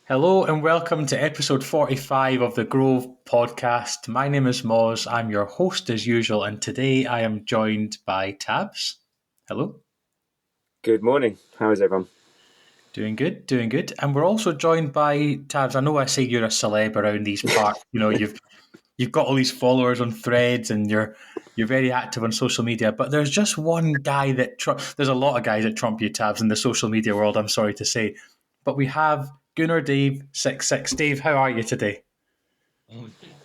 Hello and welcome to episode 45 of the Grove podcast. My name is Moz. I'm your host as usual, and today I am joined by Tabs. Hello. Good morning. How is everyone? Doing good, doing good. And we're also joined by Tabs. I know I say you're a celeb around these parts. You know, you've got all these followers on Threads and you're very active on social media, but there's just one guy that there's a lot of guys that trump you, Tabs, in the social media world, I'm sorry to say. But we have Gunnar Dave 66. Dave, how are you today?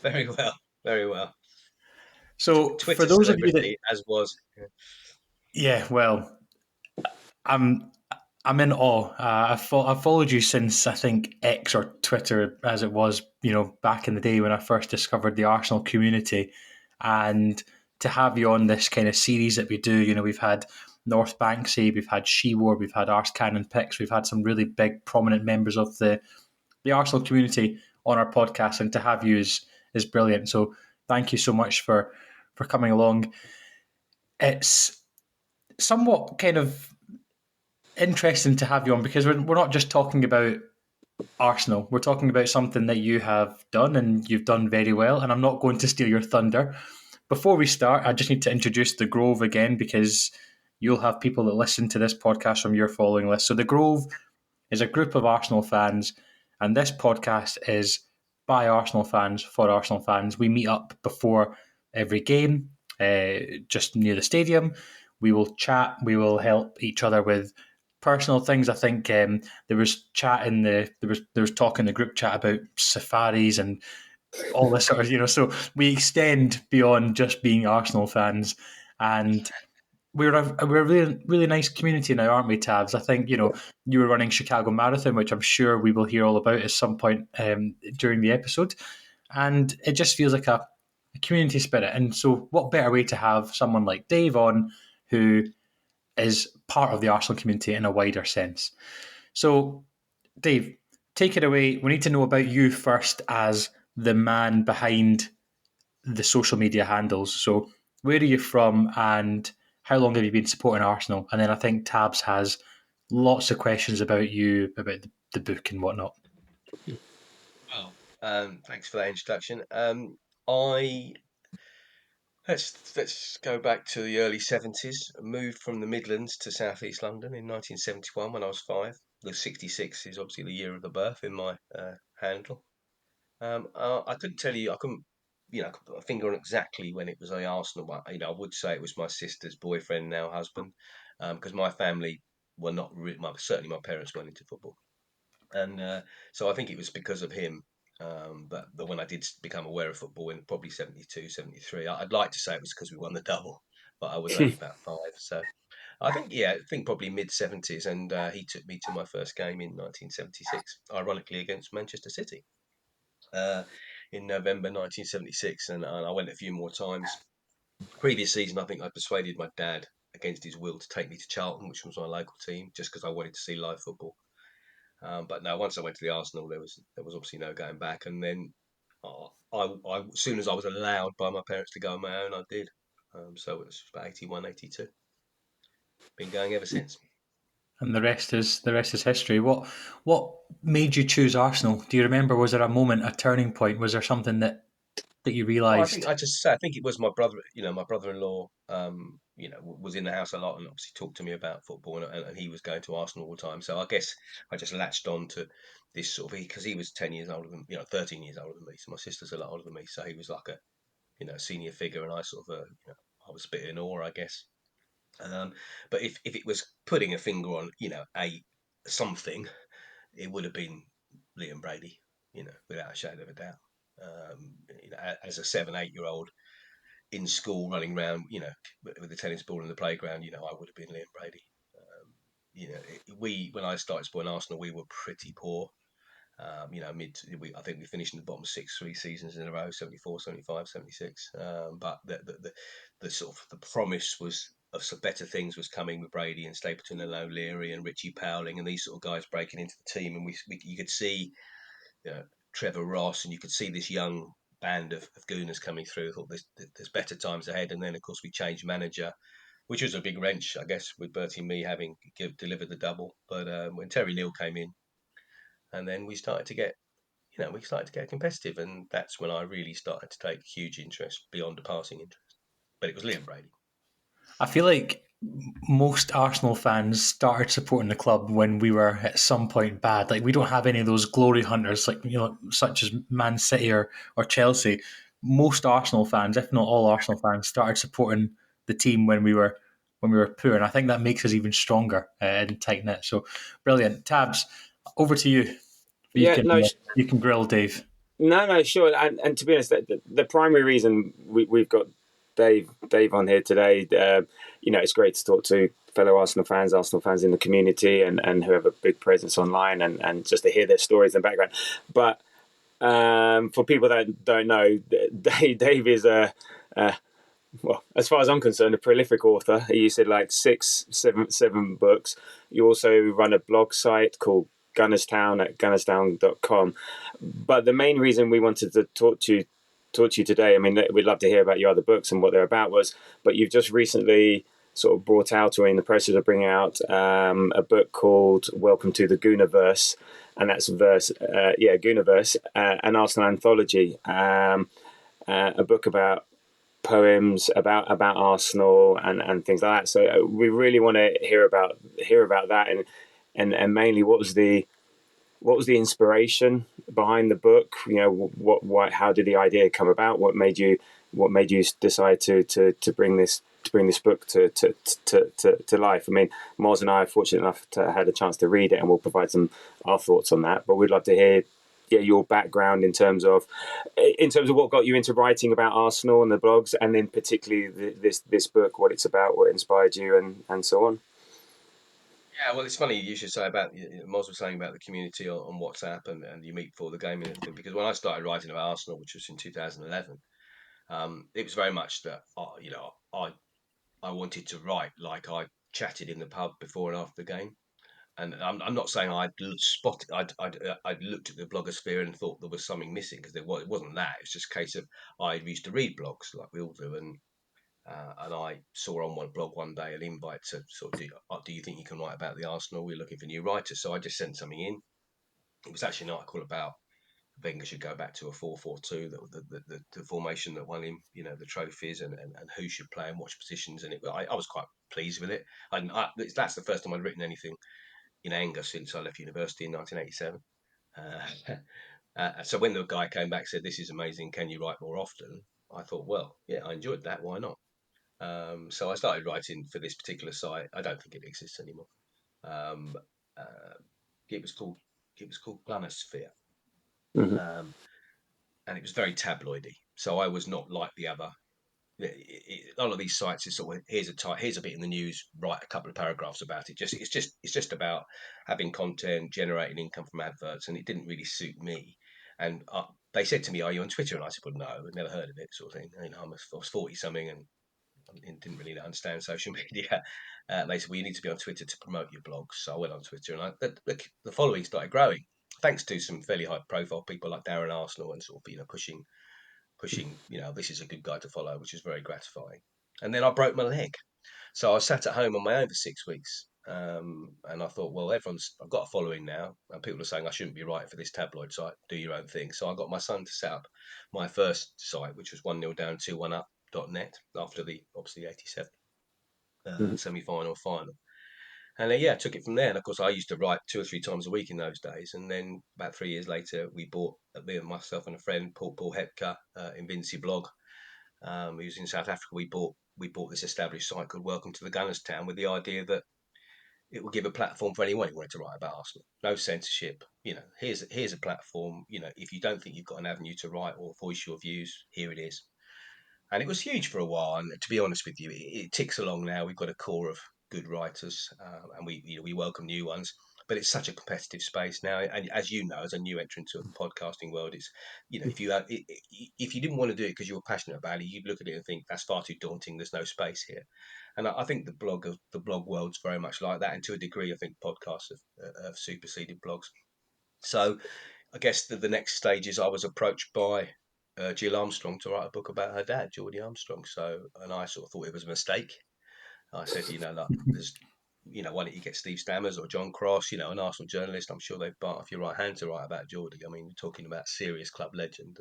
Very well, very well. So for Twitter those of you that, celebrity, as was. yeah, well, I'm I'm in awe. I've followed you since I think X or Twitter, as it was, back in the day when I first discovered the Arsenal community, and to have you on this kind of series that we do, we've had North Banksy, we've had She-War, we've had Ars Cannon Picks, we've had some really big, prominent members of the Arsenal community on our podcast, and to have you is brilliant. So thank you so much for coming along. It's somewhat kind of interesting to have you on because we're not just talking about Arsenal. We're talking about something that you have done and you've done very well. And I'm not going to steal your thunder. Before we start, I just need to introduce the Grove again because you'll have people that listen to this podcast from your following list. So the Grove is a group of Arsenal fans, and this podcast is by Arsenal fans for Arsenal fans. We meet up before every game, just near the stadium. We will chat. We will help each other with personal things. I think there was chat in there was talk in the group chat about safaris and all this sort of. So we extend beyond just being Arsenal fans, and we're a really really nice community now, aren't we, Tabs? I think you were running Chicago Marathon, which I'm sure we will hear all about at some point during the episode, and it just feels like a community spirit. And so, what better way to have someone like Dave on, who is part of the Arsenal community in a wider sense? So, Dave, take it away. We need to know about you first as the man behind the social media handles. So, where are you from and how long have you been supporting Arsenal? And then I think Tabs has lots of questions about you, about the book and whatnot. Well, thanks for that introduction. I let's go back to the early 70s. Moved from the Midlands to Southeast London in 1971 when I was 5. The 66 is obviously the year of the birth in my handle. I couldn't tell you. I couldn't, put my finger on exactly when it was the Arsenal one. I would say it was my sister's boyfriend, now husband, because my family were not certainly my parents weren't into football, and so I think it was because of him. But when I did become aware of football in probably 72, 73, I'd like to say it was because we won the double, but I was only about 5. So I think probably mid 70s, and he took me to my first game in 1976, ironically against Manchester City uh, in November 1976, and I went a few more times. Previous season, I think I persuaded my dad against his will to take me to Charlton, which was my local team, just because I wanted to see live football. But no, once I went to the Arsenal, there was obviously no going back. And then as soon as I was allowed by my parents to go on my own, I did. So it was about 81, 82. Been going ever since. And the rest is history. What made you choose Arsenal? Do you remember? Was there a moment, a turning point? Was there something that you Oh, realised? I think it was my brother. My brother-in-law. Was in the house a lot and obviously talked to me about football, and he was going to Arsenal all the time. So I guess I just latched on to this sort of because he was 10 years older than 13 years older than me. So my sister's a lot older than me. So he was like a senior figure, and I sort of I was a bit in awe, I guess. But if it was putting a finger on a something, it would have been Liam Brady, without a shadow of a doubt. As a 7, 8 year old in school running around, with the tennis ball in the playground, I would have been Liam Brady. When I started supporting Arsenal, we were pretty poor. I think we finished in the bottom 6 3 seasons in a row, 74, 75, 76. But the sort of the promise was of some better things was coming with Brady and Stapleton and O'Leary and Richie Powling and these sort of guys breaking into the team. And you could see Trevor Ross, and you could see this young band of Gooners coming through. I thought there's better times ahead. And then, of course, we changed manager, which was a big wrench, I guess, with Bertie and me having delivered the double. But when Terry Neal came in, and then we started to get competitive, and that's when I really started to take huge interest beyond a passing interest. But it was Liam Brady. I feel like most Arsenal fans started supporting the club when we were at some point bad. Like, we don't have any of those glory hunters, like, such as Man City or Chelsea. Most Arsenal fans, if not all Arsenal fans, started supporting the team when we were poor, and I think that makes us even stronger and tight knit. So brilliant, Tabs. Over to you. You Yeah, can no, you can grill Dave. no, sure. And to be honest, the primary reason we've got Dave on here today, it's great to talk to fellow Arsenal fans in the community, and who have a big presence online, and just to hear their stories and background. But for people that don't know, Dave is well, as far as I'm concerned, a prolific author. You said like seven books. You also run a blog site called Gunnerstown at gunnerstown.com. But the main reason we wanted to talk to you today, I mean, we'd love to hear about your other books and what they're about, but you've just recently sort of brought out, or in the process of bringing out, a book called Welcome to the Goonerverse, and that's Goonerverse, an Arsenal Anthology, a book about poems about Arsenal and things like that. So we really want to hear about that, and mainly what was the inspiration behind the book? How did the idea come about? What made you decide to bring this book to life? I mean, Moz and I are fortunate enough to have had a chance to read it, and we'll provide our thoughts on that. But we'd love to hear your background in terms of what got you into writing about Arsenal and the blogs, and then particularly this book, what it's about, what inspired you, and so on. Yeah, well, it's funny you should say about Moz was saying about the community on WhatsApp, and you meet before the game and everything. Because when I started writing about Arsenal, which was in 2011, it was very much that I wanted to write like I chatted in the pub before and after the game. And I'm not saying I'd looked at the blogosphere and thought there was something missing, because it wasn't that. It's just a case of I used to read blogs like we all do, and I saw on one blog one day an invite to sort of do you think you can write about the Arsenal? We're looking for new writers. So I just sent something in. It was actually an article about Wenger should go back to a 4-4-2, the formation that won him, the trophies, and who should play and which positions. And I was quite pleased with it. That's the first time I'd written anything in anger since I left university in 1987. So when the guy came back and said, "This is amazing, can you write more often?" I thought, well, yeah, I enjoyed that. Why not? So I started writing for this particular site. I don't think it exists anymore. Um, uh, it was called Planosphere, Mm-hmm. and it was very tabloidy. So I was not like the other. A lot of these sites is sort of, here's a bit in the news, write a couple of paragraphs about it. It's just about having content, generating income from adverts, and it didn't really suit me. And they said to me, "Are you on Twitter?" And I said, "Well, no, I'd never heard of it," sort of thing. I was 40 something, and didn't really understand social media. They said, "Well, you need to be on Twitter to promote your blogs." So I went on Twitter, and the following started growing, thanks to some fairly high profile people like Darren Arsenal, and sort of pushing, this is a good guy to follow, which is very gratifying. And then I broke my leg, so I sat at home on my own for 6 weeks. And I thought, well, I've got a following now, and people are saying I shouldn't be writing for this tabloid site. Do your own thing. So I got my son to set up my first site, which was 1-0 down, 2-1 up.net, after the obviously 87 semi-final, final. And yeah, I took it from there. And of course, I used to write 2 or 3 times a week in those days. And then about 3 years later, we bought, me and myself and a friend, Paul Hepka, Invinci blog. He was in South Africa. We bought this established site called Welcome to the Gunners Town, with the idea that it would give a platform for anyone who wanted to write about Arsenal. No censorship. Here's a platform. If you don't think you've got an avenue to write or voice your views, here it is. And it was huge for a while. And to be honest with you, it ticks along now. We've got a core of good writers, and we welcome new ones. But it's such a competitive space now, and as you know, as a new entrant to the podcasting world, it's if you didn't want to do it because you were passionate about it, you'd look at it and think that's far too daunting. There's no space here, and I think the blog world's very much like that. And to a degree, I think podcasts have superseded blogs. So I guess the next stage is I was approached by Jill Armstrong to write a book about her dad, Geordie Armstrong. And I sort of thought it was a mistake. I said, look, why don't you get Steve Stammers or John Cross, an Arsenal journalist? I'm sure they'd bite off your right hand to write about Geordie. I mean, we're talking about serious club legend.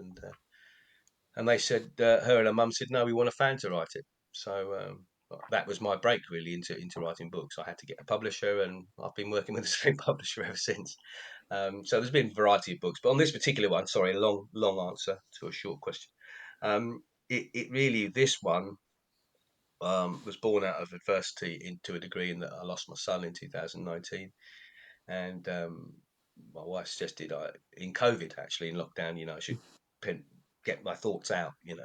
And they said, her and her mum said, no, we want a fan to write it. So that was my break really into writing books. I had to get a publisher, and I've been working with the same publisher ever since. So there's been a variety of books, but on this particular one, sorry, a long answer to a short question. It really, this one was born out of adversity to a degree, in that I lost my son in 2019, and my wife suggested in COVID, actually in lockdown, I should get my thoughts out, and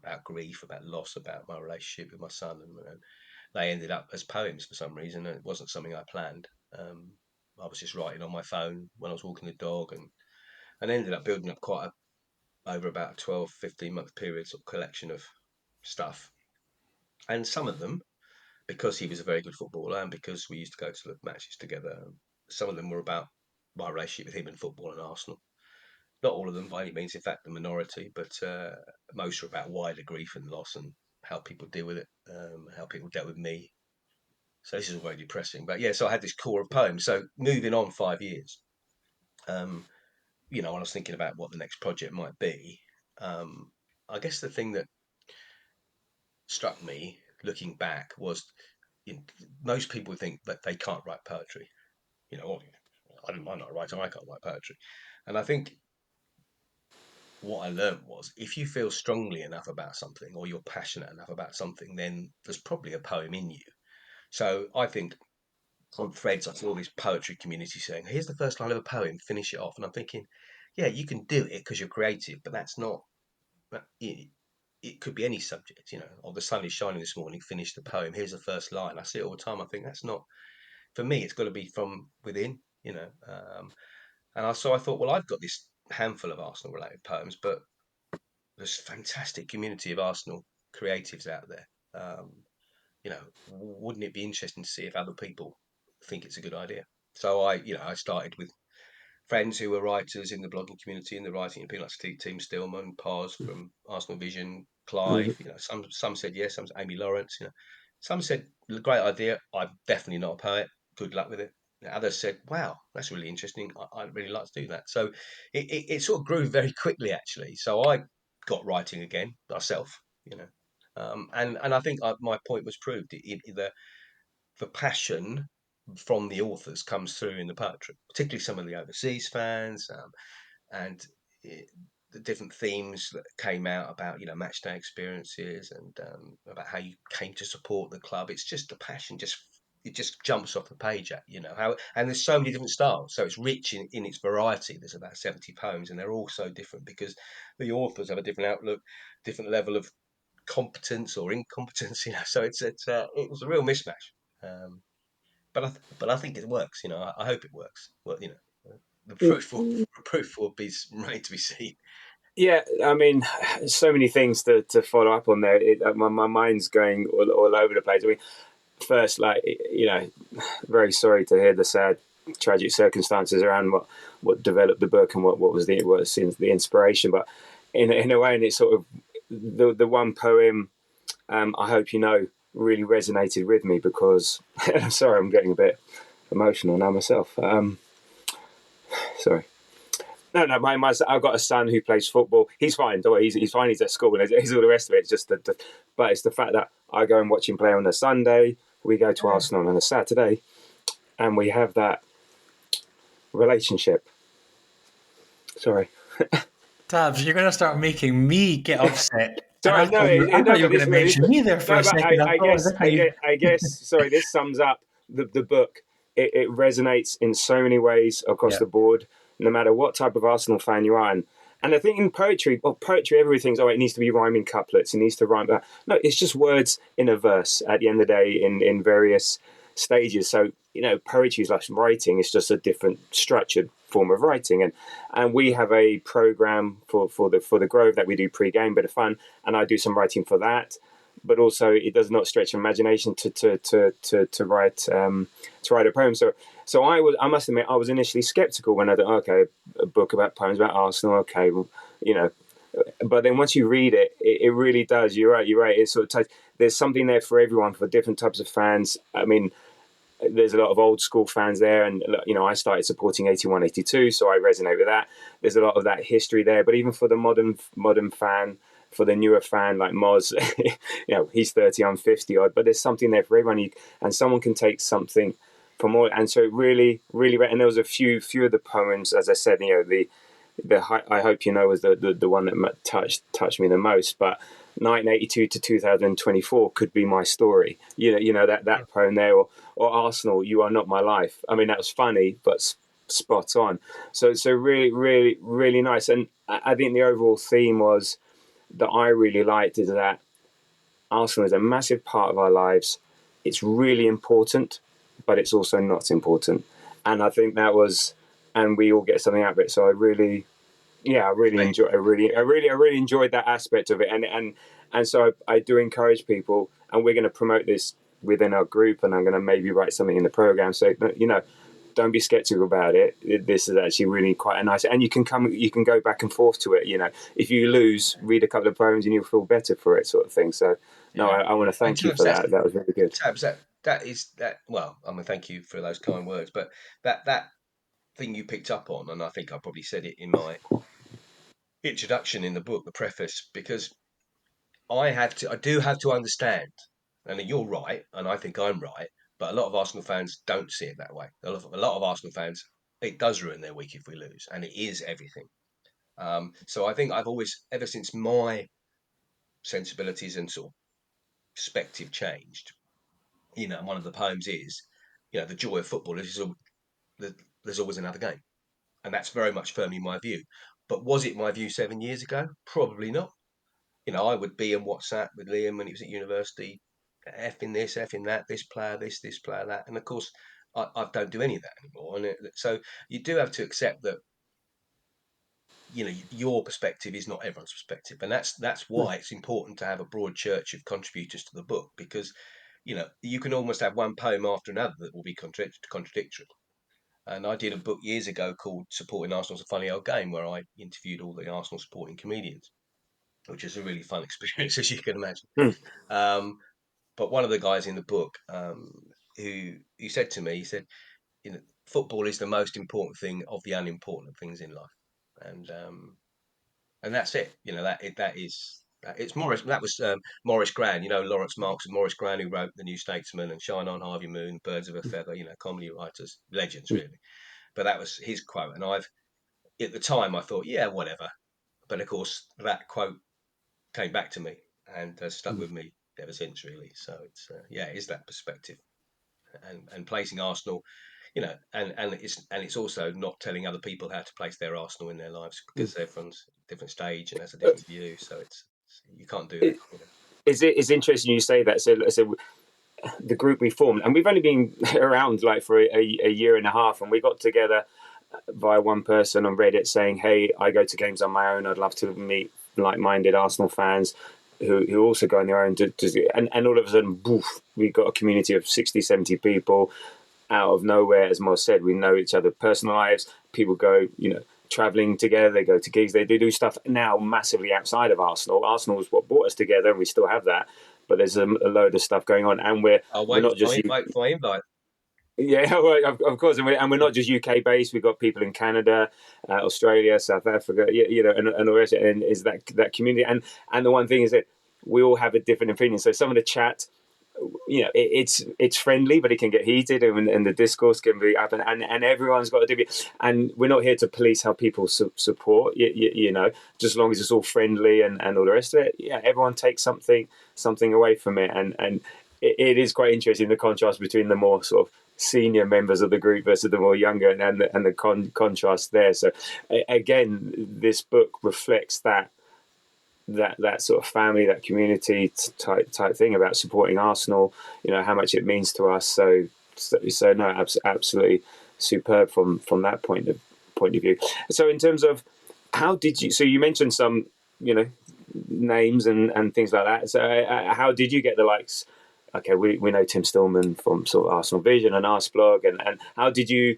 about grief, about loss, about my relationship with my son, and they ended up as poems for some reason. And it wasn't something I planned. I was just writing on my phone when I was walking the dog, and ended up building up over about a 12, 15-month period, sort of collection of stuff. And some of them, because he was a very good footballer and because we used to go to the matches together, some of them were about my relationship with him and football and Arsenal. Not all of them by any means, in fact, the minority, but most are about wider grief and loss and how people deal with it, how people dealt with me. So this is all very depressing. But yeah, so I had this core of poems. So moving on 5 years, when I was thinking about what the next project might be, I guess the thing that struck me looking back was, most people think that they can't write poetry. I'm not a writer, I can't write poetry. And I think what I learned was, if you feel strongly enough about something, or you're passionate enough about something, then there's probably a poem in you. So I think on Threads, I saw this poetry community saying, here's the first line of a poem, finish it off. And I'm thinking, yeah, you can do it because you're creative, but that's not, it could be any subject, or the sun is shining this morning, finish the poem, here's the first line. I see it all the time. I think that's not, for me, it's got to be from within, so I thought, well, I've got this handful of Arsenal related poems, but there's a fantastic community of Arsenal creatives out there. Wouldn't it be interesting to see if other people think it's a good idea? So I started with friends who were writers in the blogging community, in the writing, people like Team Stillman, Paz from Arsenal Vision, Clive. Some said yes, some said Amy Lawrence. Some said great idea. I'm definitely not a poet. Good luck with it. Others said, wow, that's really interesting. I'd really like to do that. So it sort of grew very quickly, actually. So I got writing again myself, and I think my point was proved. The passion from the authors comes through in the poetry, particularly some of the overseas fans, and the different themes that came out about match day experiences, and about how you came to support the club. It's just the passion, it just jumps off the page at how, and there's so many different styles, so it's rich in its variety. There's about 70 poems, and they're all so different because the authors have a different outlook, different level of competence or incompetence. So it was a real mismatch. But I think it works. I hope it works. Well, the proof will be remain to be seen. Yeah, I mean, so many things to follow up on there. My mind's going all over the place. I mean, first, very sorry to hear the sad, tragic circumstances around what developed the book and what was the inspiration. But in a way, and it's sort of the one poem, I hope really resonated with me because sorry, I'm getting a bit emotional now myself. Sorry. No, I've got a son who plays football. He's fine. He's fine. He's at school and he's all the rest of it. It's just but it's the fact that I go and watch him play on a Sunday. We go to Arsenal on a Saturday, and we have that relationship. Sorry, Tabs, you're going to start making me get upset. sorry. I thought you were going to mention me there for a second. I guess. Sorry, this sums up the book. It resonates in so many ways across the board, no matter what type of Arsenal fan you are. And I think in poetry, everything's, it needs to be rhyming couplets. It needs to rhyme. No, it's just words in a verse at the end of the day in various stages. So, poetry is like writing. It's just a different structured form of writing. And we have a program for the Grove that we do pre-game, bit of fun. And I do some writing for that. But also, it does not stretch imagination to write a poem. So I must admit, I was initially skeptical when I thought, okay, a book about poems about Arsenal. Okay, well, but then once you read it, it really does. You're right. It sort of there's something there for everyone, for different types of fans. I mean, there's a lot of old school fans there, and I started supporting 81, 82, so I resonate with that. There's a lot of that history there, but even for the modern fan, for the newer fan like Moz, he's 30, I'm 50 odd, but there's something there for everyone, and someone can take something from all. And so really, really, and there was a few of the poems, as I said, the I hope you know was the one that touched me the most. But 1982 to 2024 could be my story. That poem there, or Arsenal, you are not my life. I mean, that was funny, but spot on. So really, really, really nice. And I think the overall theme was that I really liked is that Arsenal is a massive part of our lives. It's really important, but it's also not important. And I think that was, and we all get something out of it. So I really enjoyed that aspect of it. And so I do encourage people, and we're going to promote this within our group, and I'm going to maybe write something in the program. So, don't be skeptical about it. This is actually really quite a nice, and you can go back and forth to it. If you lose, read a couple of poems and you'll feel better for it, sort of thing. So, no, I want to thank you for that. That was really good. Tabs, that is that. Well, I mean, thank you for those kind words, but that thing you picked up on, and I think I probably said it in my introduction in the book, the preface, because I do have to understand, and you're right, and I think I'm right, but a lot of Arsenal fans don't see it that way. A lot of Arsenal fans, it does ruin their week if we lose, and it is everything. So I think I've always, ever since my sensibilities and sort of perspective changed, one of the poems is, the joy of football is there's always another game, and that's very much firmly my view. But was it my view 7 years ago? Probably not. I would be in WhatsApp with Liam when he was at university, effing this, effing that, this player, this player, that. And of course, I don't do any of that anymore. And so you do have to accept that, your perspective is not everyone's perspective. And that's why it's important to have a broad church of contributors to the book, because, you can almost have one poem after another that will be contradictory. And I did a book years ago called Supporting Arsenal's a Funny Old Game, where I interviewed all the Arsenal supporting comedians, which is a really fun experience, as you can imagine. Hmm. But one of the guys in the book, who said to me, he said, football is the most important thing of the unimportant things in life, and that's it. It's Morris. That was Maurice Gran. Lawrence Marks and Maurice Gran, who wrote The New Statesman and Shine On, Harvey Moon, Birds of a Feather. Comedy writers, legends, really. But that was his quote, and at the time I thought, yeah, whatever. But of course, that quote came back to me and stuck with me ever since, really. So it's it's that perspective, and placing Arsenal, and it's also not telling other people how to place their Arsenal in their lives, because they're from a different stage and has a different view. So you can't do that. It's interesting you say that. So the group we formed, and we've only been around like for a year and a half, and we got together via one person on Reddit saying, hey, I go to games on my own, I'd love to meet like-minded Arsenal fans who also go on their own and all of a sudden, boof, we got a community of 60, 70 people out of nowhere. As Moz said, we know each other personal lives. People go, traveling together, they go to gigs, they do stuff now massively outside of Arsenal. Arsenal is what brought us together, and we still have that, but there's a load of stuff going on, and we're not just wait for my invite. Yeah, well, of course, and we're not just UK based. We've got people in Canada, Australia, South Africa, and the rest. And is that community? And the one thing is that we all have a different opinion. So some of the chat, it's friendly, but it can get heated, and the discourse can be up, and everyone's got a different. And we're not here to police how people support. Just as long as it's all friendly and all the rest of it. Yeah, everyone takes something away from it, and it is quite interesting, the contrast between the more sort of senior members of the group versus the more younger, and the contrast there. So again, this book reflects that sort of family, that community type thing about supporting Arsenal. How much it means to us. So no, absolutely superb from that point of view. So in terms of how did you? So you mentioned some names and things like that. So how did you get the likes? Okay, we know Tim Stillman from sort of Arsenal Vision and Arsblog, and how did you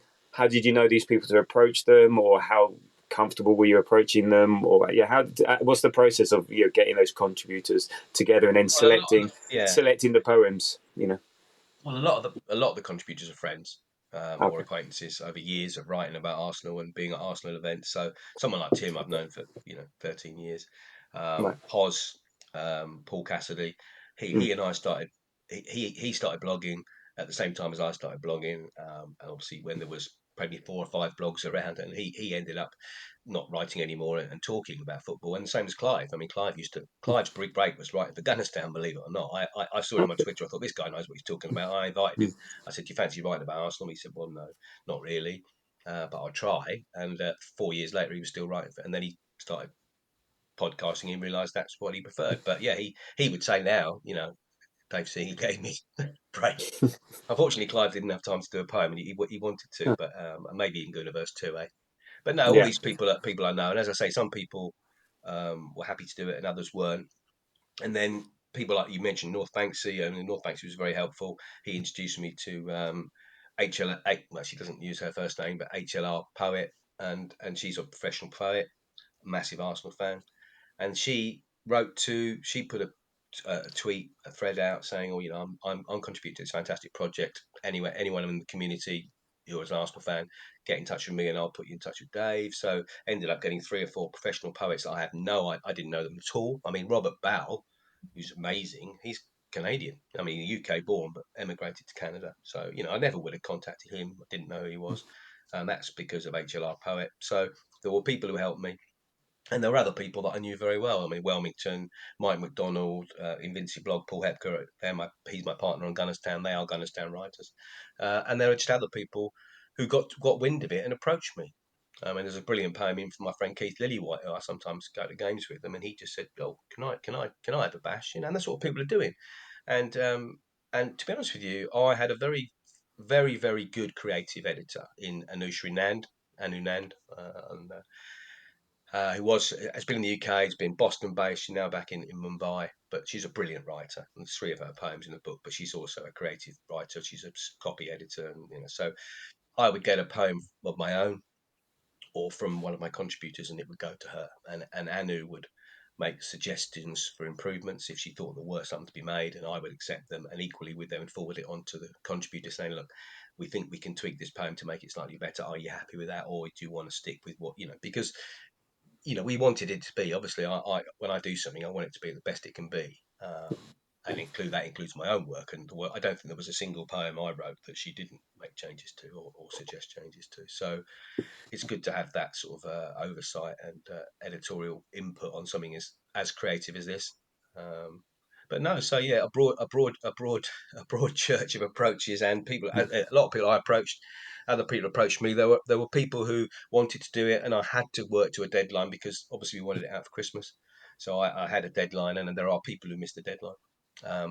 know these people to approach them, or how comfortable were you approaching them, or what's the process of getting those contributors together and then Well, a lot of selecting the poems? Well, a lot of the contributors are friends or Okay. acquaintances over years of writing about Arsenal and being at Arsenal events. So someone like Tim, I've known for 13 years. Right. Pos, Paul Cassidy, he and I started. He started blogging at the same time as I started blogging, and obviously when there was probably 4 or 5 blogs around, and he ended up not writing anymore and talking about football. And the same as Clive. I mean, Clive's big break was right at Afghanistan, believe it or not. I saw him on Twitter. I thought, this guy knows what he's talking about. I invited him. I said, do you fancy writing about Arsenal? He said, well, no, not really, but I'll try. And 4 years later, he was still writing for it. And then he started podcasting and realised that's what he preferred. But yeah, he would say now, Dave Seager gave me break. Unfortunately, Clive didn't have time to do a poem, and he wanted to, but maybe in Goonerverse too, eh? But no, all Yeah. these people are people I know, and as I say, some people were happy to do it, and others weren't. And then people like you mentioned, North Banksy, and North Banksy was very helpful. He introduced me to HL. Well, she doesn't use her first name, but HLR poet, and she's a professional poet, massive Arsenal fan, and she put a tweet, a thread out saying, "Oh, I'm contributing to this fantastic project. Anyway, anyone in the community who is an Arsenal fan, get in touch with me, and I'll put you in touch with Dave." So ended up getting 3 or 4 professional poets that I didn't know them at all. I mean, Robert Bowell, who's amazing. He's Canadian. I mean, UK born, but emigrated to Canada. So I never would have contacted him. I didn't know who he was, and that's because of HLR Poet. So there were people who helped me. And there were other people that I knew very well. I mean, Wellmington, Mike McDonald, Invincible Blog, Paul Hepker. He's my partner on Gunners Town. They are Gunners Town writers. And there are just other people who got wind of it and approached me. I mean, there's a brilliant poem in from my friend Keith Lillywhite, who I sometimes go to games with them, and he just said, "Oh, can I have a bash?" And that's what people are doing. And to be honest with you, I had a very, very, very good creative editor in Anunand, who has been in the UK, has been Boston based, she's now back in Mumbai, but she's a brilliant writer. And there's 3 of her poems in the book, but she's also a creative writer. She's a copy editor, and so I would get a poem of my own or from one of my contributors, and it would go to her, and Anu would make suggestions for improvements if she thought there were something to be made, and I would accept them, and equally with them forward it on to the contributor saying, look, we think we can tweak this poem to make it slightly better. Are you happy with that, or do you want to stick with what because we wanted it to be, obviously, I when I do something, I want it to be the best it can be, and includes my own work. And I don't think there was a single poem I wrote that she didn't make changes to or suggest changes to. So it's good to have that sort of oversight and editorial input on something as creative as this. But no, so yeah, a broad church of approaches, and people. A lot of people I approached, other people approached me. There were people who wanted to do it, and I had to work to a deadline because obviously we wanted it out for Christmas. So I had a deadline, and there are people who missed the deadline,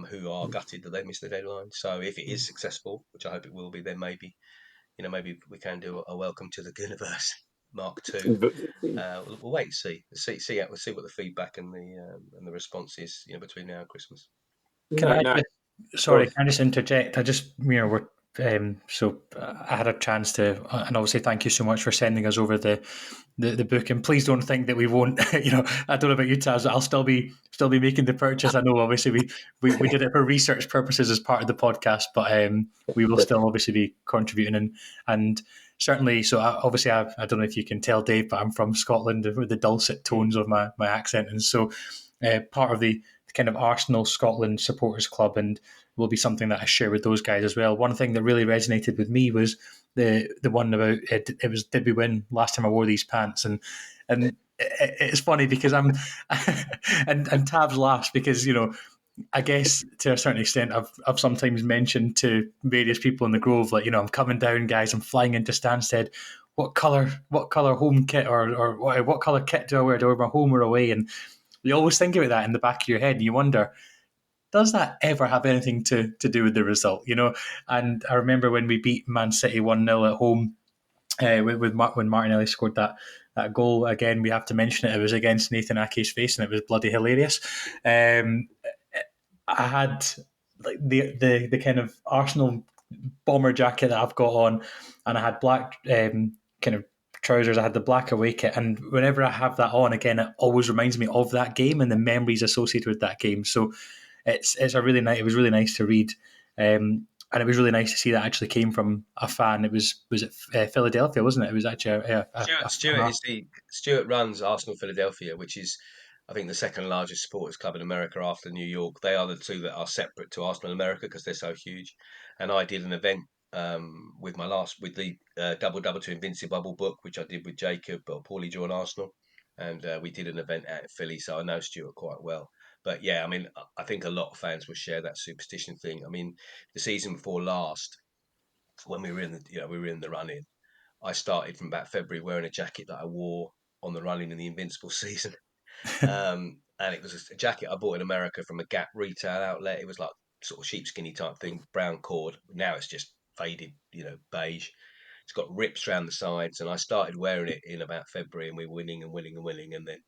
who are gutted that they missed the deadline. So if it is successful, which I hope it will be, then maybe we can do a welcome to the Goonerverse Mark II. We'll wait and we'll see what the feedback and the response is, between now and Christmas. Can No, I no. Sorry, can I just interject? I just, I had a chance to, and obviously thank you so much for sending us over the book. And please don't think that we won't, I don't know about you, Taz, I'll still be making the purchase. I know obviously we did it for research purposes as part of the podcast, but we will still obviously be contributing and certainly. So obviously I don't know if you can tell, Dave, but I'm from Scotland with the dulcet tones of my accent. And so part of the kind of Arsenal Scotland supporters club, and will be something that I share with those guys as well. One thing that really resonated with me was the one about it was, did we win last time I wore these pants? And it's funny because I'm and Tabs laughs because I guess to a certain extent I've sometimes mentioned to various people in the Grove, like, I'm coming down, guys, I'm flying into Stansted. What colour home kit or what colour kit do I wear? Do I wear my home or away? And you always think about that in the back of your head, and you wonder, does that ever have anything to do with the result? And I remember when we beat Man City 1-0 at home, when Martinelli scored that goal. Again, we have to mention it. It was against Nathan Ake's face, and it was bloody hilarious. I had like the kind of Arsenal bomber jacket that I've got on, and I had black kind of trousers. I had the black away kit, and whenever I have that on again, it always reminds me of that game and the memories associated with that game. So it's a really nice. It was really nice to read, and it was really nice to see that actually came from a fan. Was it Philadelphia, wasn't it? It was actually Stuart runs Arsenal Philadelphia, which is, I think, the second largest supporters club in America after New York. They are the two that are separate to Arsenal America because they're so huge. And I did an event with the Double Double to Invincible book, which I did with Jacob or Paulie Drawn Arsenal, and we did an event out in Philly, so I know Stuart quite well. But yeah, I mean, I think a lot of fans will share that superstition thing. I mean, the season before last, when we were in the run in, I started from about February wearing a jacket that I wore on the running in the Invincible season. And it was a jacket I bought in America from a Gap retail outlet. It was like sort of sheepskinny type thing, brown cord. Now it's just faded, beige. It's got rips around the sides, and I started wearing it in about February, and we were winning and winning and winning, and then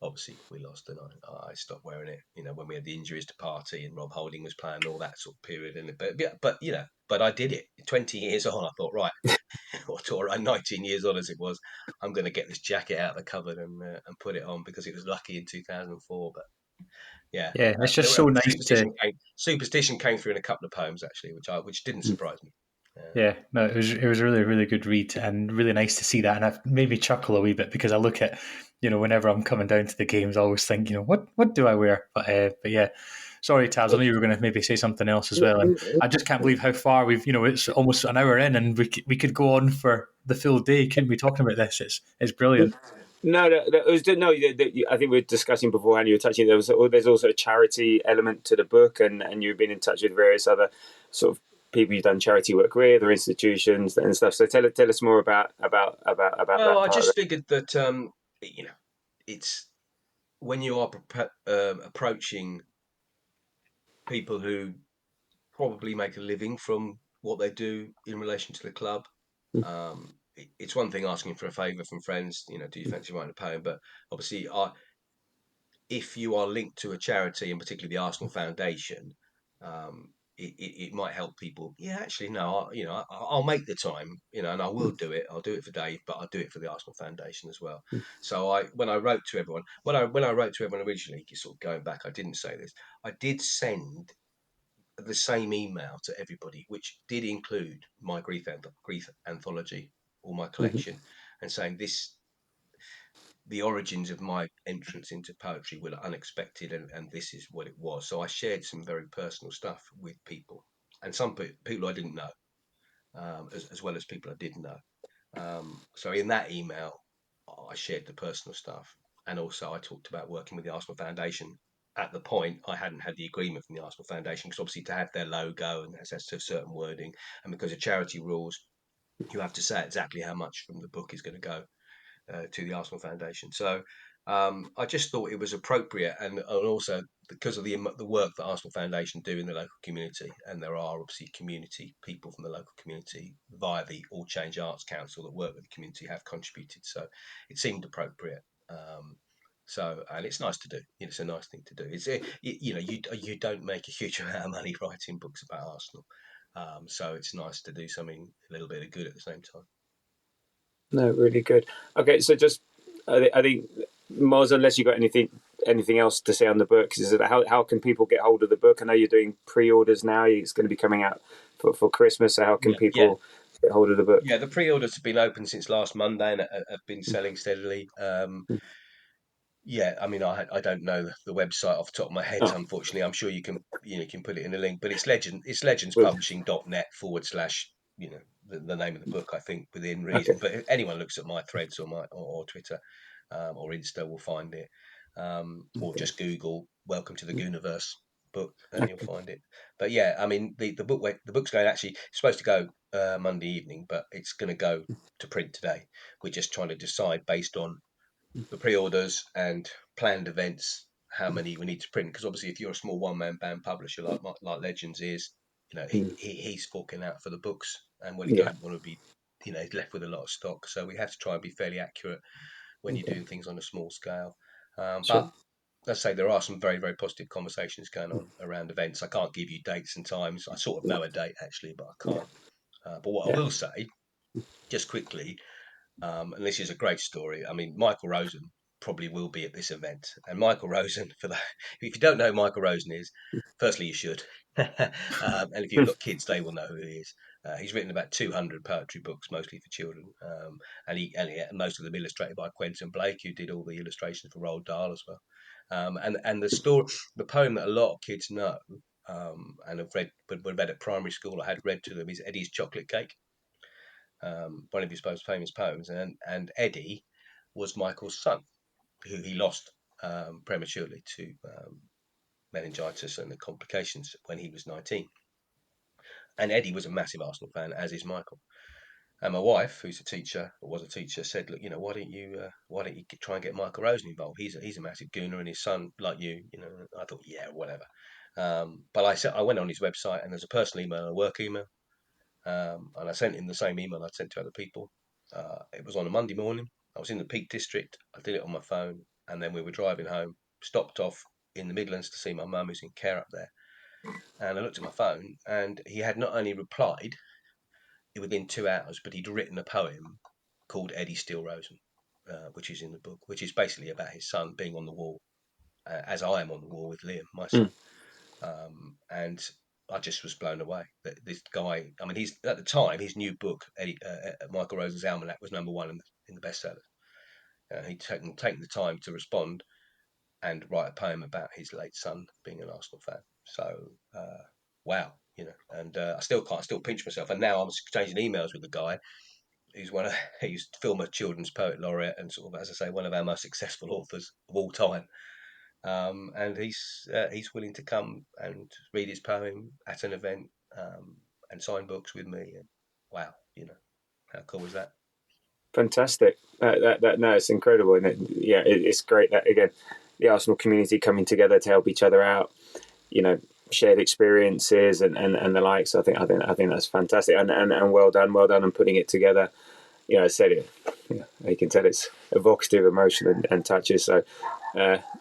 obviously we lost, and I stopped wearing it. When we had the injuries to Party and Rob Holding was playing, all that sort of period. And but I did it. 20 years on, I thought, right, or around 19 years on as it was, I'm going to get this jacket out of the cupboard and put it on because it was lucky in 2004. But yeah, yeah. It's just so nice to superstition came through in a couple of poems actually, which didn't surprise me. Yeah, no, it was a really really good read and really nice to see that, and I've made me chuckle a wee bit because I look at whenever I'm coming down to the games, I always think what do I wear, but yeah, sorry Taz, I know you were going to maybe say something else as well, and I just can't believe how far we've it's almost an hour in, and we could go on for the full day, couldn't we, talking about this? It's brilliant. No, it was no. I think we were discussing beforehand. You were touching. There's also a charity element to the book, and you've been in touch with various other sort of people you've done charity work with, or institutions and stuff. So tell us more about Well, that I part of just it. figured that it's when you are approaching people who probably make a living from what they do in relation to the club. It's one thing asking for a favour from friends, do you fancy writing a poem? But obviously, if you are linked to a charity, and particularly the Arsenal Foundation, it might help people. Yeah, actually, no, I'll make the time, and I will do it. I'll do it for Dave, but I'll do it for the Arsenal Foundation as well. So when I wrote to everyone, when I wrote to everyone originally, sort of going back, I didn't say this. I did send the same email to everybody, which did include my grief anthology or my collection, and saying the origins of my entrance into poetry were unexpected, and this is what it was. So I shared some very personal stuff with people, and some people I didn't know, as well as people I did know. So in that email, I shared the personal stuff, and also I talked about working with the Arsenal Foundation. At the point, I hadn't had the agreement from the Arsenal Foundation because obviously to have their logo and has to have certain wording, and because of charity rules, you have to say exactly how much from the book is going to go to the Arsenal Foundation. So I just thought it was appropriate, and also because of the work that Arsenal Foundation do in the local community, and there are obviously community people from the local community via the All Change Arts Council that work with the community have contributed. So it seemed appropriate. And it's nice to do. It's a nice thing to do. You don't make a huge amount of money writing books about Arsenal, so it's nice to do something a little bit of good at the same time. No, really good. Okay, so just I think Moz, unless you got anything else to say on the book, is that how can people get hold of the book? I know you're doing pre-orders now. It's going to be coming out for Christmas. So how can people get hold of the book? Yeah, the pre-orders have been open since last Monday and have been selling steadily. Yeah, I mean, I don't know the website off the top of my head, Oh, unfortunately. I'm sure you can put it in a link, but it's well, legendspublishing.net / the name of the book, I think, within okay. reason. But if anyone looks at my threads or Twitter or Insta will find it, or just Google "Welcome to the Goonerverse" book and you'll find it. But yeah, I mean, the book's going actually it's supposed to go Monday evening, but it's going to go to print today. We're just trying to decide based on the pre-orders and planned events how many we need to print, because obviously if you're a small one-man band publisher like Legends is, he's forking out for the books, and he Yeah, doesn't want to be, he's left with a lot of stock, so we have to try and be fairly accurate when you're okay, doing things on a small scale. sure. But let's say there are some very, very positive conversations going on around events. I can't give you dates and times. I sort of No, know a date actually, but I yeah, can't. But what I yeah. will say, just quickly, And this is a great story. I mean, Michael Rosen probably will be at this event. And Michael Rosen, if you don't know who Michael Rosen is, firstly you should. And if you've got kids, they will know who he is. He's written about 200 poetry books, mostly for children, most of them illustrated by Quentin Blake, who did all the illustrations for Roald Dahl as well. And the poem that a lot of kids know, and have read, but read at primary school, I had read to them, is Eddie's Chocolate Cake, one of his most famous poems. And Eddie was Michael's son, who he lost prematurely to meningitis and the complications when he was 19. And Eddie was a massive Arsenal fan, as is Michael. And my wife, who's a teacher, or was a teacher, said, "Look, why don't you try and get Michael Rosen involved? He's a massive Gooner, and his son, like you, I thought, yeah, whatever. But I went on his website, and there's a personal email and a work email. And I sent him the same email I'd sent to other people. It was on a Monday morning. I was in the Peak District. I did it on my phone, and then we were driving home. Stopped off in the Midlands to see my mum, who's in care up there. And I looked at my phone, and he had not only replied within 2 hours, but he'd written a poem called Eddie Steele Rosen, which is in the book, which is basically about his son being on the wall, as I am on the wall with Liam, my son. And I just was blown away that this guy. I mean, he's at the time his new book, Michael Rosen's Almanac, was #1 in the bestsellers. He'd taken the time to respond and write a poem about his late son being an Arsenal fan. So, wow, And I still pinch myself. And now I'm exchanging emails with the guy who's he's former children's poet laureate and sort of, as I say, one of our most successful authors of all time. And he's willing to come and read his poem at an event, and sign books with me. And wow, how cool is that? Fantastic. No, it's incredible, and it's great that again the Arsenal community coming together to help each other out. Shared experiences and the likes. I think that's fantastic, and well done on putting it together. I said it. You can tell it's evocative, emotion, and touches. So,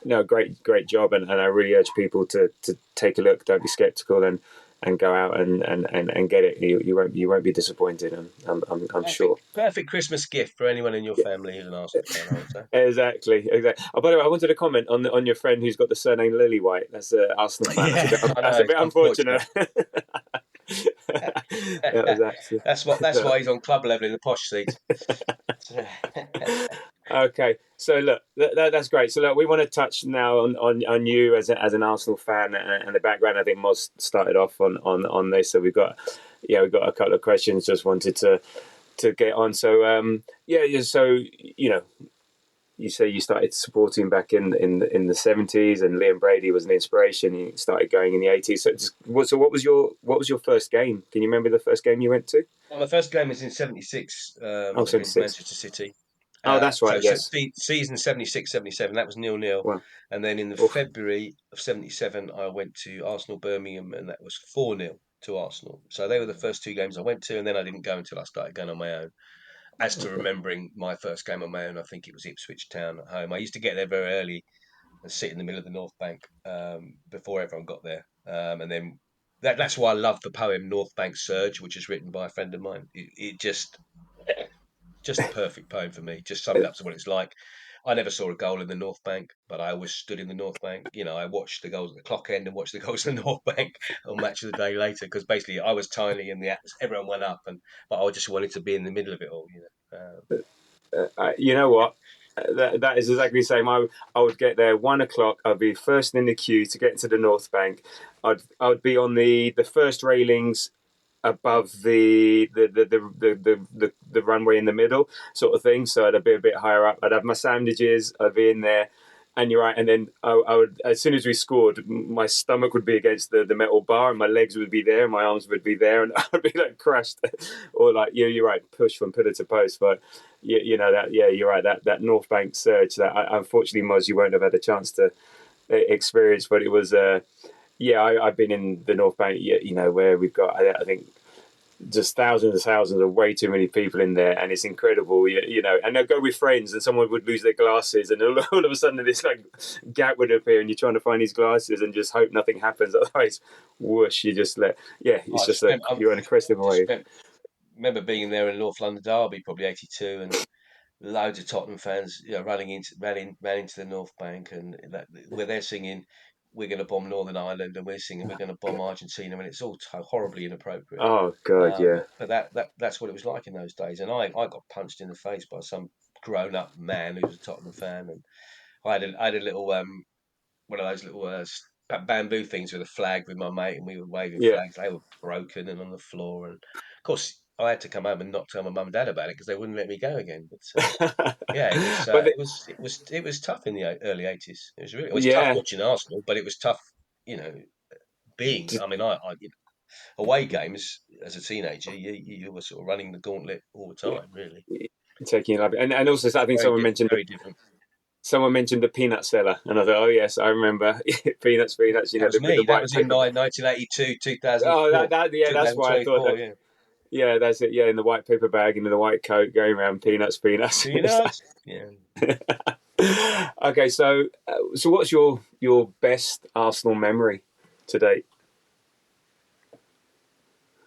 no, great job, and I really urge people to take a look. Don't be skeptical, and go out and get it. You won't be disappointed. I'm sure. Perfect Christmas gift for anyone in your family who's an Arsenal fan, I would say. Exactly. Oh, by the way, I wanted to comment on your friend who's got the surname Lillywhite. That's an Arsenal fan. Yeah, that's a bit unfortunate. That's why he's on club level in the posh seats. Okay, so look, that's great. So look, we want to touch now on you as an Arsenal fan and the background. I think Moz started off on this, so we've got a couple of questions. Just wanted to get on. So so you say you started supporting back in the 70s, and Liam Brady was an inspiration. You started going in the 80s. So what was your first game? Can you remember the first game you went to? Well, my first game was in 76 against Manchester City. That's right, yes. Season 76-77, that was 0-0. Wow. And then in the February of 77, I went to Arsenal Birmingham, and that was 4-0 to Arsenal. So they were the first two games I went to, and then I didn't go until I started going on my own. As to remembering my first game on my own, I think it was Ipswich Town at home. I used to get there very early and sit in the middle of the North Bank before everyone got there. And then that's why I love the poem North Bank Surge, which is written by a friend of mine. It just a perfect poem for me. Just summed up to what it's like. I never saw a goal in the North Bank, but I always stood in the North Bank. I watched the goals at the clock end and watched the goals in the North Bank on Match of the Day later, because basically I was tiny and everyone went up, but I just wanted to be in the middle of it all. You know what? That is exactly the same. I would get there 1:00. I'd be first in the queue to get into the North Bank. I would be on the first railings above the runway in the middle, sort of thing. So I'd be a bit higher up. I'd have my sandwiches. I'd be in there. And you're right. And then I would, as soon as we scored, my stomach would be against the metal bar, and my legs would be there, and my arms would be there, and I'd be like crushed, or like you're right, pushed from pillar to post. But you're right. That North Bank surge, that unfortunately, Moz, you won't have had a chance to experience, but it was. I've been in the North Bank, where we've got, I think, just thousands of way too many people in there, and it's incredible, and they'll go with friends, and someone would lose their glasses, and all of a sudden this like gap would appear, and you're trying to find these glasses and just hope nothing happens, otherwise whoosh, you just you're on a crest of a wave. Remember being there in North London Derby, probably 82, and loads of Tottenham fans, running ran into the North Bank, and where they're singing, "We're going to bomb Northern Ireland," and we're singing, "We're going to bomb Argentina," and it's all horribly inappropriate. Oh God, yeah. But that's what it was like in those days, and I got punched in the face by some grown up man who was a Tottenham fan, and I had a little one of those little bamboo things with a flag with my mate, and we were waving Yeah. flags. They were broken and on the floor, and of course I had to come home and not tell my mum and dad about it because they wouldn't let me go again. But yeah, But it was tough in the early 80s. It was tough yeah, watching Arsenal, but it was tough, being. I mean, away games as a teenager, you were sort of running the gauntlet all the time, really. taking it up, and also I think Very different. someone mentioned the peanut seller, and I thought, oh yes, I remember peanuts. You That know, was with the me. That white was in paper bag. 1982, Oh, 2004, yeah, that's why I thought 2024. that. Yeah, Yeah, that's it. Yeah, in the white paper bag and in the white coat, going around peanuts. peanuts. Yeah. Okay, so what's your best Arsenal memory to date?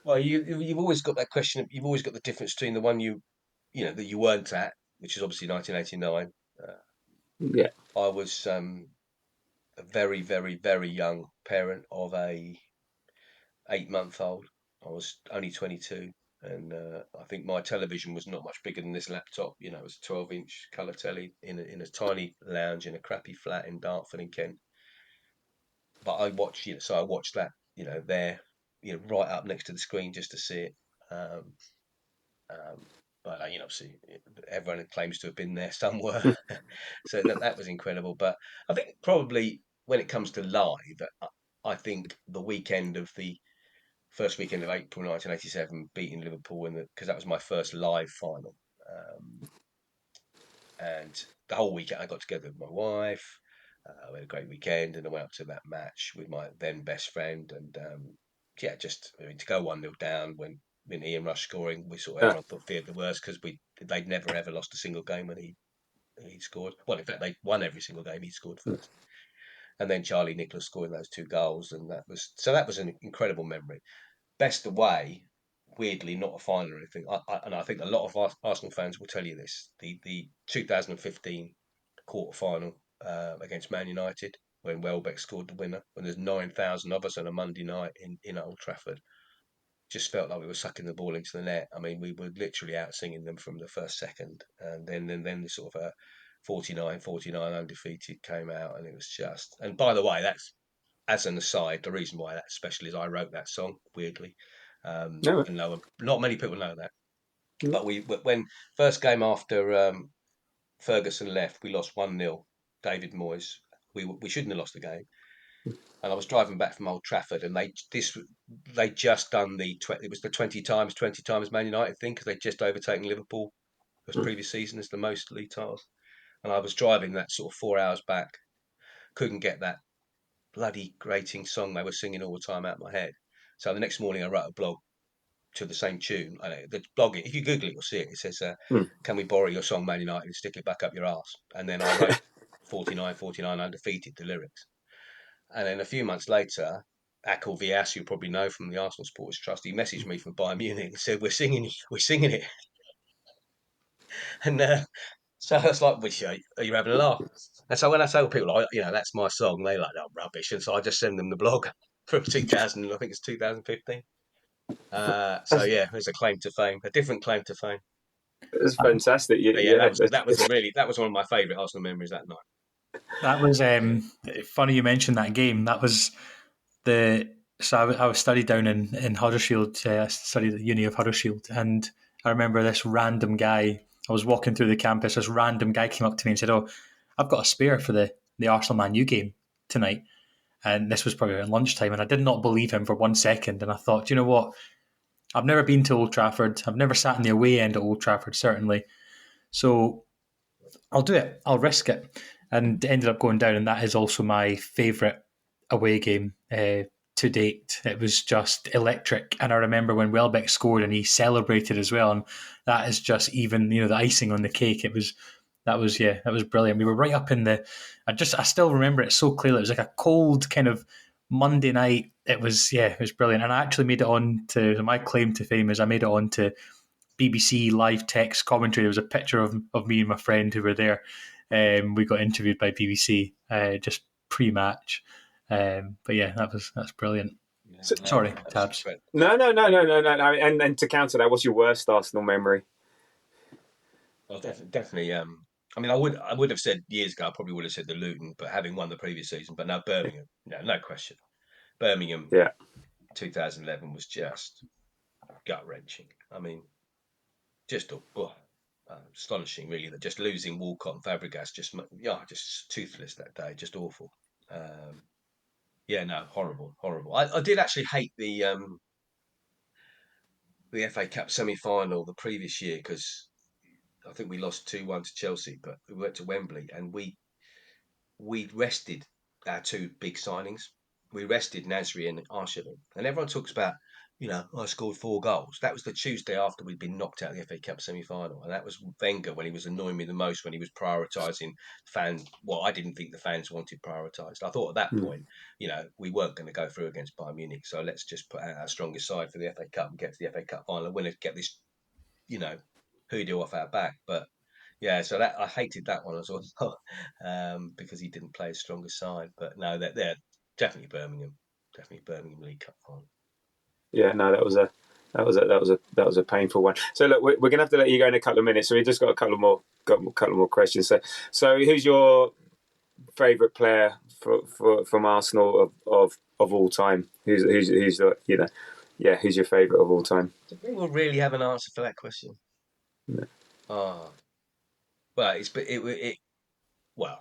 Well, you've always got that question. You've always got the difference between the one that you weren't at, which is obviously 1989. Uh, Yeah. I was a very, very, very young parent of a 8-month old. I was only 22, and I think my television was not much bigger than this laptop. It was a 12-inch colour telly in a tiny lounge in a crappy flat in Dartford in Kent. But I watched that, there, right up next to the screen just to see it. Um, but obviously, everyone claims to have been there somewhere, so that was incredible. But I think probably when it comes to live, I think the weekend of the first weekend of April 1987, beating Liverpool because that was my first live final, and the whole weekend I got together with my wife. We had a great weekend, and I went up to that match with my then best friend, and yeah, to go 1-0 down when Ian Rush scoring, we sort of Uh, everyone thought feared the worst because they'd never ever lost a single game when he scored. Well, in fact, they won every single game he scored first, and then Charlie Nicholas scoring those two goals, and that was an incredible memory. Best away, weirdly not a final or anything. And I think a lot of Arsenal fans will tell you this. The 2015 quarter final against Man United when Welbeck scored the winner, when there's 9,000 of us on a Monday night in Old Trafford, just felt like we were sucking the ball into the net. I mean, we were literally out singing them from the first second, and then the sort of 49 undefeated came out, and it was just. And by the way, that's as an aside, the reason why that's special is I wrote that song weirdly. no. And not many people know that. But when first game after Ferguson left, we lost 1-0. David Moyes. We shouldn't have lost the game. And I was driving back from Old Trafford, and they just done it was the 20 times Man United thing because they'd just overtaken Liverpool this previous season as the most league titles. And I was driving that sort of 4 hours back, couldn't get that bloody grating song they were singing all the time out of my head. So the next morning, I wrote a blog to the same tune. I know the blog. If you Google it, you'll see it. It says, Mm. "Can we borrow your song, Man United, and stick it back up your arse?" And then I wrote 49 undefeated, the lyrics. And then a few months later, Akil Vias, you probably know from the Arsenal Supporters Trust, he messaged me from Bayern Munich and said, we're singing it." And so I was like, are you having a laugh? And so when I tell people, that's my song, they like, "Oh, rubbish." And so I just send them the blog from 2000, I think it's 2015. So That's, yeah, there's a claim to fame, a different claim to fame. that's fantastic. But yeah, Yeah, that was one of my favourite Arsenal memories that night. That was Yeah. funny you mentioned that game. That was the so I was studied down in Huddersfield. I studied at the Uni of Huddersfield, and I remember this random guy. I was walking through the campus. This random guy came up to me and said, "Oh, I've got a spare for the Arsenal Man U game tonight." And this was probably around lunchtime, and I did not believe him for 1 second. And I thought, you know what? I've never been to Old Trafford. I've never sat in the away end at Old Trafford, certainly. So I'll do it. I'll risk it. And ended up going down, and that is also my favourite away game to date. It was just electric. And I remember when Welbeck scored and he celebrated as well. And that is just even, the icing on the cake. That was brilliant. We were right up in I still remember it so clearly. It was like a cold kind of Monday night. It was brilliant. And I actually made it on to, my claim to fame is I made it on to BBC live text commentary. There was a picture of me and my friend who were there. We got interviewed by BBC just pre-match. But yeah, that's brilliant. Yeah, no, Sorry, absolutely Tabs. correct. No. And to counter that, what's your worst Arsenal memory? Well, definitely. I mean, I would have said years ago. I probably would have said the Luton, but having won the previous season. But now Birmingham, no question. Birmingham Yeah. 2011 was just gut wrenching. I mean, just astonishing, really. That just losing Walcott and Fabregas, just toothless that day, just awful. Um, yeah, no, horrible, horrible. I did actually hate the FA Cup semi-final the previous year because I think we lost 2-1 to Chelsea, but we went to Wembley and we rested our two big signings. We rested Nasri and Arsenal, and everyone talks about, I scored 4 goals. That was the Tuesday after we'd been knocked out of the FA Cup semi-final, and that was Wenger when he was annoying me the most when he was prioritising fans. Well, I didn't think the fans wanted prioritised. I thought at that Mm. point, we weren't going to go through against Bayern Munich, so let's just put out our strongest side for the FA Cup and get to the FA Cup final and win it, get this, hoodoo off our back. But yeah, so that I hated that one as well, because he didn't play his strongest side. But no, they're definitely Birmingham League Cup final. Yeah, no, that was a painful one. So look, we're gonna have to let you go in a couple of minutes. So we just got a couple more questions. So who's your favourite player from Arsenal of all time? Who's who's your favourite of all time? Do people really have an answer for that question? No. Oh, well, well,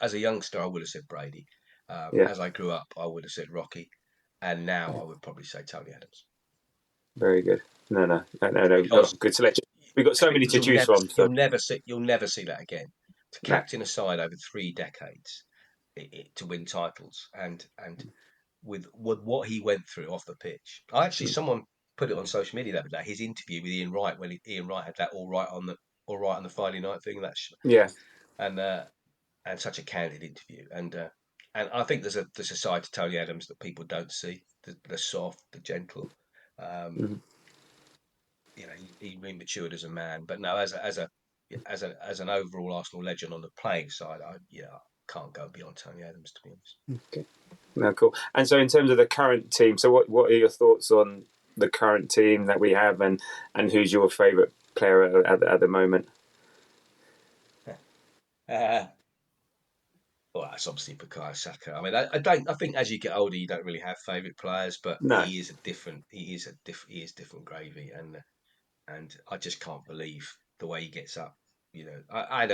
as a youngster, I would have said Brady. Yeah, As I grew up, I would have said Rocky, and now I would probably say Tony Adams very good. No, because good selection. We've got so many because to you'll choose never from. So you'll never see that again. To no, captain a side over 3 decades, to win titles, and with what he went through off the pitch. Someone put it on social media the other day. His interview with Ian Wright when Ian Wright had that all right on the Friday night thing. yeah, And and such a candid interview. And I think there's a side to Tony Adams that people don't see. The soft, the gentle. Um, mhm. he really matured as a man. But no, as an overall Arsenal legend on the playing side, I can't go beyond Tony Adams, to be honest. Okay. No, cool. And so in terms of the current team, so what are your thoughts on the current team that we have, and who's your favourite player at the moment? Uh, well, that's obviously Bukayo Saka. I mean, I don't. I think as you get older, you don't really have favourite players, but No. he is a different. He is different gravy, and I just can't believe the way he gets up. I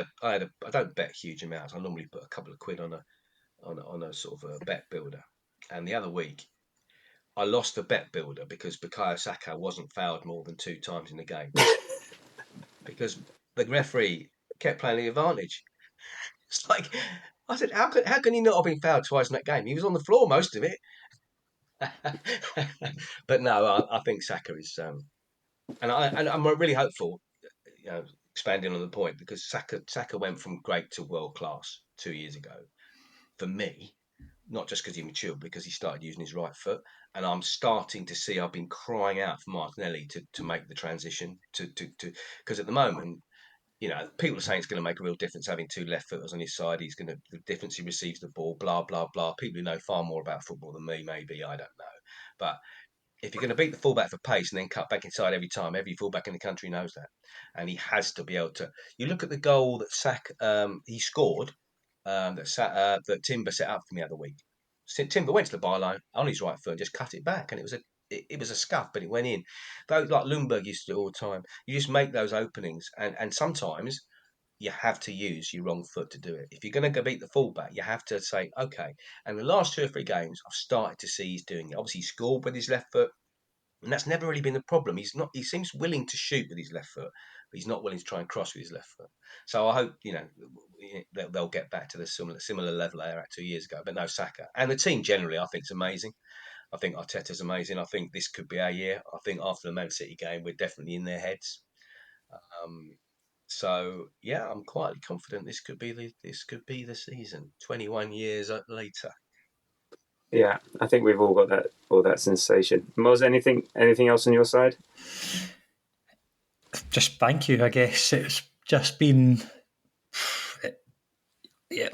don't bet huge amounts. I normally put a couple of quid on a sort of a bet builder, and the other week I lost the bet builder because Bukayo Saka wasn't fouled more than 2 times in the game because the referee kept playing the advantage. It's like I said, how can he not have been fouled twice in that game? He was on the floor most of it. But no, I think Saka is, and I'm really hopeful. Expanding on the point because Saka went from great to world class 2 years ago. For me, not just because he matured, because he started using his right foot, and I'm starting to see. I've been crying out for Martinelli to make the transition to because at the moment, people are saying it's going to make a real difference having two left footers on his side. He's going to the difference he receives the ball, blah blah blah. People who know far more about football than me, maybe I don't know, but if you're going to beat the fullback for pace and then cut back inside every time, every fullback in the country knows that, and he has to be able to. You look at the goal that he scored, that Timber set up for me the other week. Timber went to the byline on his right foot and just cut it back, and it was a scuff, but it went in. Though, like Lundberg used to do all the time, you just make those openings, and sometimes you have to use your wrong foot to do it. If you're going to go beat the fullback, you have to say, okay. And the last 2 or 3 games, I've started to see he's doing it. Obviously, he scored with his left foot, and that's never really been the problem. He's not. He seems willing to shoot with his left foot, but he's not willing to try and cross with his left foot. So I hope they'll get back to the similar level they were at 2 years ago. But no, Saka and the team generally, I think, is amazing. I think Arteta's amazing. I think this could be our year. I think after the Man City game, we're definitely in their heads. Um, so yeah, I'm quite confident this could be the season. 21 years later. Yeah, I think we've all got that sensation. Moz, anything else on your side? Just thank you. I guess it's just been,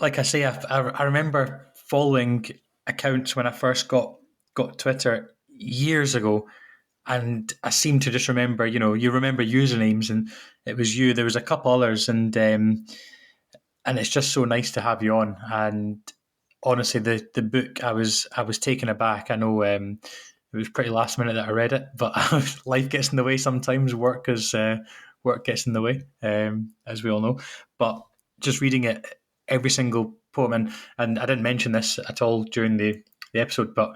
like I say, I remember following accounts when I first got Twitter years ago, and I seem to just remember, you remember usernames, and it was you. There was a couple others, and it's just so nice to have you on. And honestly, the book, I was taken aback. I know it was pretty last minute that I read it, but life gets in the way sometimes. Work gets in the way, as we all know. But just reading it, every single poem, and I didn't mention this at all during the episode, but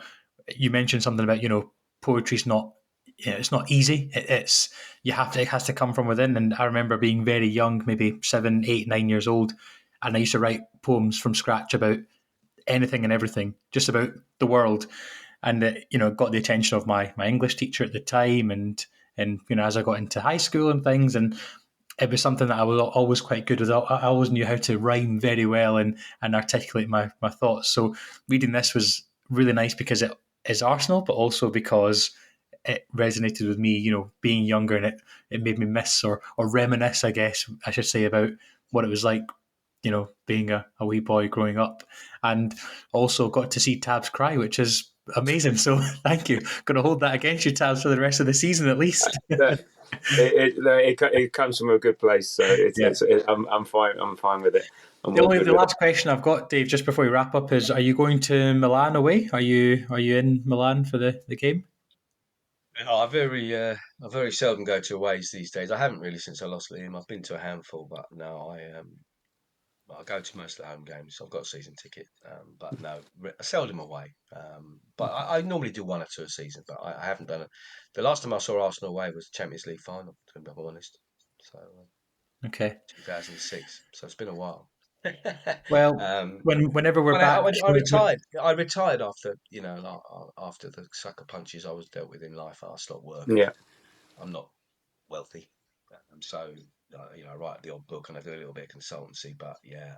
you mentioned something about poetry's not. It's not easy. It's it has to come from within. And I remember being very young, maybe 7, 8, 9 years old, and I used to write poems from scratch about anything and everything, just about the world. And got the attention of my English teacher at the time, and as I got into high school and things, and it was something that I was always quite good with. I always knew how to rhyme very well and articulate my thoughts. So reading this was really nice because it is Arsenal, but also because it resonated with me, being younger, and it made me miss or reminisce, I guess I should say, about what it was like, being a wee boy growing up, and also got to see Tabs cry, which is amazing. So thank you. Going to hold that against you, Tabs, for the rest of the season at least. That, it comes from a good place, so Yeah. I'm fine. I'm fine with it. I'm The all only good the with it. last question I've got, Dave, just before we wrap up, is: are you going to Milan away? Are you in Milan for the game? I very seldom go to aways these days. I haven't really since I lost Liam. I've been to a handful, but no, I go to most of the home games. I've got a season ticket, but no, seldom away. But I normally do one or two a season, but I haven't done it. The last time I saw Arsenal away was the Champions League final, to be honest. So Okay. 2006. So it's been a while. Well, um, whenever we're Well, back, I retired. I retired after after the sucker punches I was dealt with in life. I stopped working. Yeah, I'm not wealthy, so I write the odd book and I do a little bit of consultancy. But yeah,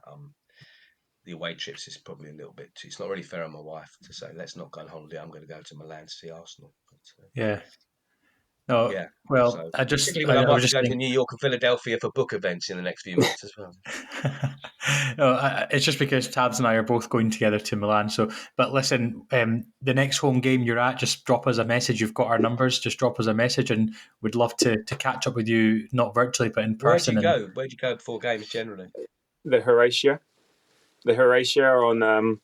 the away trips is probably a little bit too. It's not really fair on my wife to say let's not go on holiday. I'm going to go to Milan to see Arsenal. But, yeah. No, yeah. well, So I, particularly when I'm I was about to just go to thinking. New York and Philadelphia for book events in the next few months as well. No, it's just because Tabs and I are both going together to Milan. So, but listen, the next home game you're at, just drop us a message. You've got our numbers. Just drop us a message, and we'd love to catch up with you, not virtually but in Where do person. you And go? Where do you go before games generally? the Horatia, on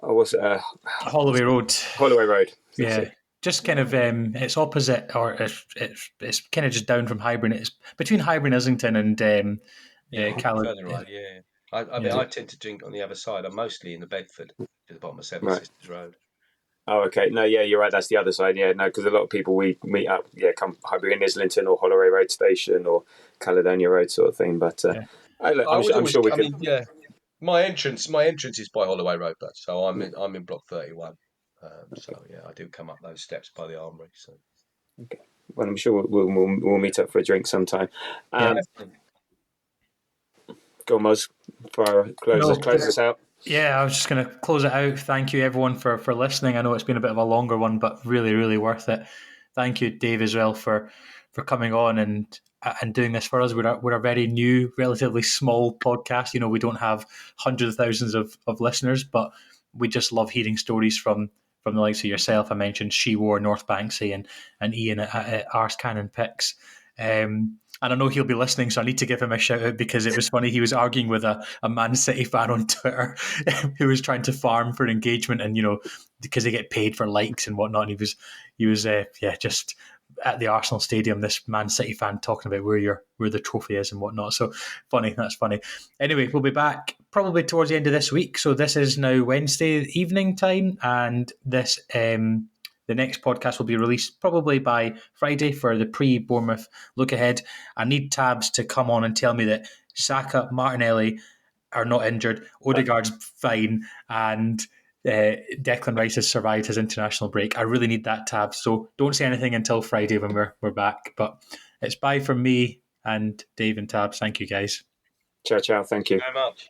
what's it, Holloway Road, Holloway Road. That's yeah, it. just kind of it's opposite, or it's kind of just down from Highbury. It's between Highbury and Islington and Yeah, Callum. further right. Yeah, I mean, Yeah, I tend to drink on the other side. I'm mostly in the Bedford, to the bottom of Seven Right. Sisters Road. Oh, okay. No, yeah, you're right. That's the other side. Yeah, no, because a lot of people we meet up. Yeah, come either in Islington or Holloway Road Station or Caledonia Road sort of thing. But yeah. I would I'm always, sure we I can. mean, yeah, my entrance is by Holloway Road, but so I'm in block 31. So yeah, I do come up those steps by the Armory. So Okay. Well, I'm sure we'll meet up for a drink sometime. Yeah. definitely. Go on, Moz. No, Close us out. yeah, I was just going to close it out. Thank you, everyone, for listening. I know it's been a bit of a longer one, but really, really worth it. Thank you, Dave, as well, for coming on and doing this for us. We're a very new, relatively small podcast. We don't have hundreds of thousands of listeners, but we just love hearing stories from the likes of yourself. I mentioned She Wore, North Banksy, and Ian at Ars Cannon Picks. And I know he'll be listening, so I need to give him a shout out because it was funny. He was arguing with a Man City fan on Twitter who was trying to farm for engagement, and because they get paid for likes and whatnot. And he was just at the Arsenal stadium. This Man City fan talking about where the trophy is and whatnot. So funny, that's funny. Anyway, we'll be back probably towards the end of this week. So this is now Wednesday evening time, and this. The next podcast will be released probably by Friday for the pre-Bournemouth look ahead. I need Tabs to come on and tell me that Saka, Martinelli are not injured, Odegaard's fine, and Declan Rice has survived his international break. I really need that, Tabs. So don't say anything until Friday when we're back. But it's bye from me and Dave and Tabs. Thank you, guys. Ciao, ciao. Thank Thank you you. very much.